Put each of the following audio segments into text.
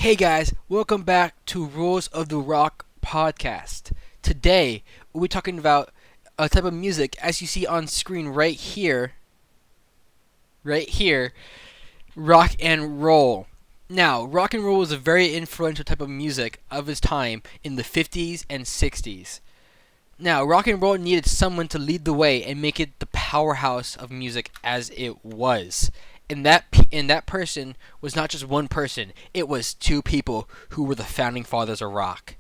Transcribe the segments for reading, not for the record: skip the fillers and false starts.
Hey guys, welcome back to Rules of the Rock podcast. Today, we'll be talking about a type of music as you see on screen right here, rock and roll. Now, rock and roll was a very influential type of music of its time in the 50s and 60s. Now, rock and roll needed someone to lead the way and make it the powerhouse of music as it was. And that person was not just one person, it was two people who were the founding fathers of rock.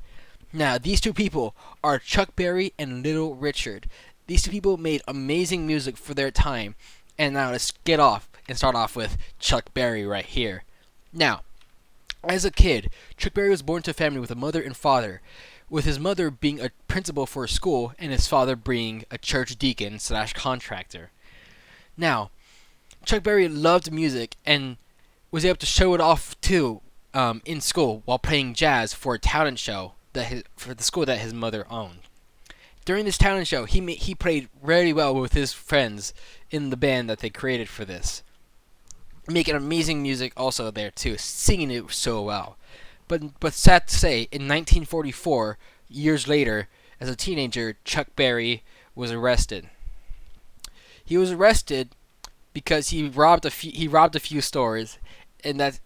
Now, these two people are Chuck Berry and Little Richard. These two people made amazing music for their time. And now let's get off and start off with Chuck Berry right here. Now, as a kid, Chuck Berry was born to a family with a mother and father, with his mother being a principal for a school and his father being a church deacon slash contractor. Now, Chuck Berry loved music and was able to show it off too in school while playing jazz for a talent show for the school that his mother owned. During this talent show, he played really well with his friends in the band that they created for this, making amazing music also there too, singing it so well. But sad to say, in 1944, years later, as a teenager, Chuck Berry was arrested. He was arrested because he robbed a few stores, and that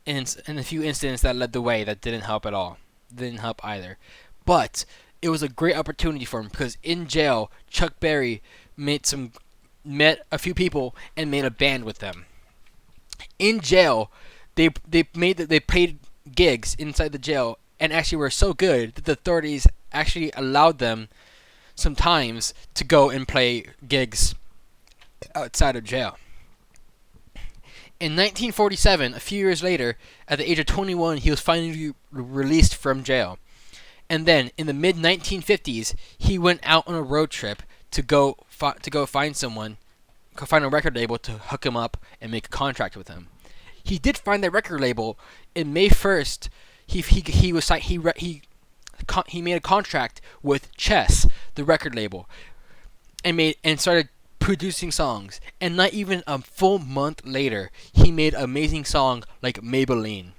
in a few incidents that led the way that didn't help at all, didn't help either. But it was a great opportunity for him because in jail, Chuck Berry met a few people and made a band with them. In jail, they played gigs inside the jail and actually were so good that the authorities actually allowed them sometimes to go and play gigs outside of jail. In 1947, a few years later, at the age of 21, he was finally released from jail. And then, in the mid 1950s, he went out on a road trip to go find a record label to hook him up and make a contract with him. He did find that record label. In May 1st, he made a contract with Chess, the record label, and started producing songs. And not even a full month later, he made an amazing song like Maybelline.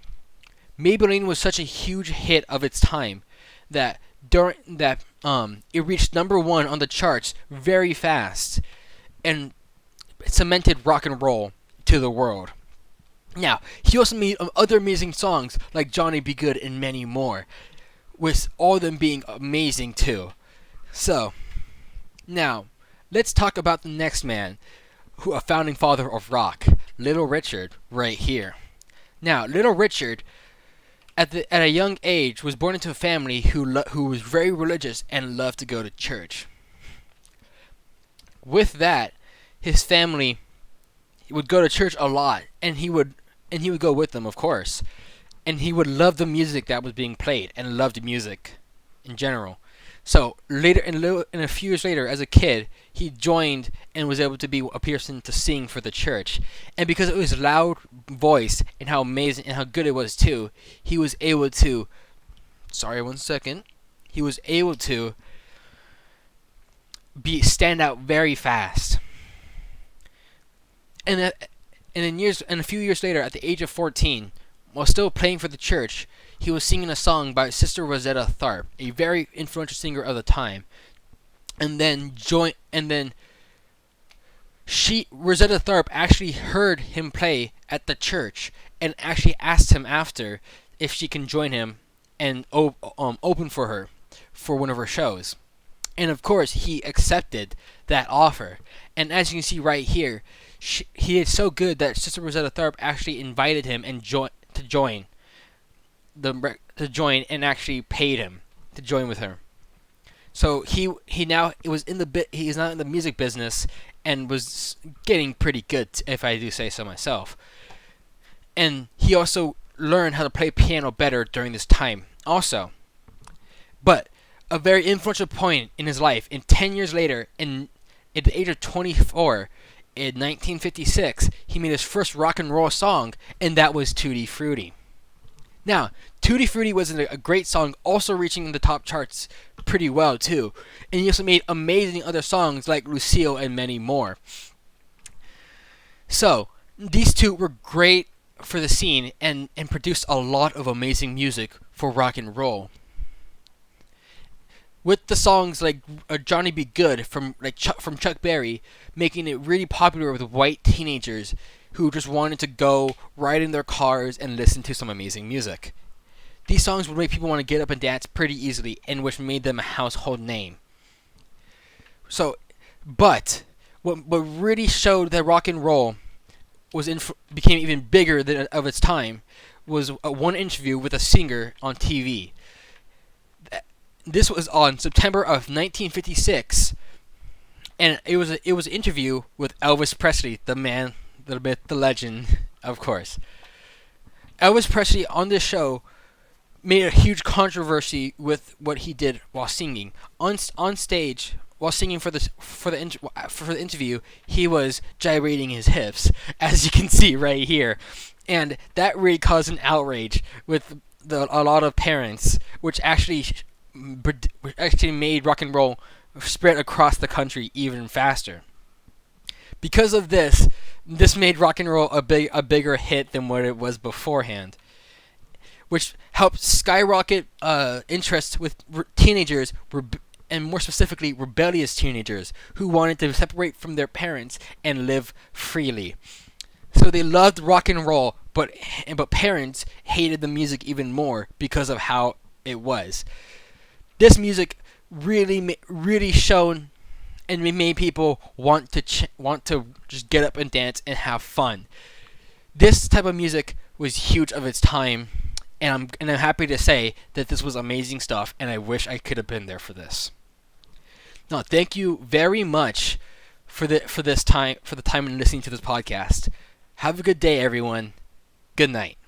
Maybelline was such a huge hit of its time that it reached number one on the charts very fast and cemented rock and roll to the world. Now, he also made other amazing songs like Johnny B. Good and many more, with all of them being amazing too. So, now, let's talk about the next man, a founding father of rock, Little Richard, right here. Now, Little Richard, at a young age, was born into a family who was very religious and loved to go to church. With that, his family would go to church a lot, and he would go with them, of course. And he would love the music that was being played, and loved music in general. So later, in a few years later, as a kid, he joined and was able to be a person to sing for the church. And because of his loud voice and how amazing and how good it was too, he was able to. Sorry, one second. He was able to stand out very fast. And a few years later, at the age of 14, while still playing for the church, he was singing a song by Sister Rosetta Tharpe, a very influential singer of the time. Rosetta Tharpe actually heard him play at the church and actually asked him after if she can join him and open for her for one of her shows. And of course, he accepted that offer. And as you can see right here, he is so good that Sister Rosetta Tharpe actually invited him and to join and actually paid him to join with her. So he's now in the music business and was getting pretty good, if I do say so myself. And he also learned how to play piano better during this time also. But a very influential point in his life, in 10 years later, at the age of 24, in 1956, he made his first rock and roll song, and that was Tutti Frutti. Now, Tutti Frutti was a great song, also reaching the top charts pretty well too. And he also made amazing other songs like Lucille and many more. So, these two were great for the scene and produced a lot of amazing music for rock and roll. With the songs like Johnny Be Good from from Chuck Berry, making it really popular with white teenagers who just wanted to go ride in their cars and listen to some amazing music. These songs would make people want to get up and dance pretty easily, and which made them a household name. So, but what really showed that rock and roll became even bigger than of its time was one interview with a singer on TV. This was on September of 1956, and it was an interview with Elvis Presley, the man, the myth, the legend, of course. Elvis Presley on this show made a huge controversy with what he did while singing on stage. While singing for the interview, he was gyrating his hips, as you can see right here, and that really caused an outrage with a lot of parents, which actually made rock and roll spread across the country even faster. Because of this made rock and roll a bigger hit than what it was beforehand, which helped skyrocket interest with teenagers. And more specifically, rebellious teenagers who wanted to separate from their parents and live freely. So they loved rock and roll, but parents hated the music even more because of how it was. This music really shone and made people want to just get up and dance and have fun. This type of music was huge of its time, and I'm happy to say that this was amazing stuff, and I wish I could have been there for this. No, thank you very much for the time and listening to this podcast. Have a good day, everyone. Good night.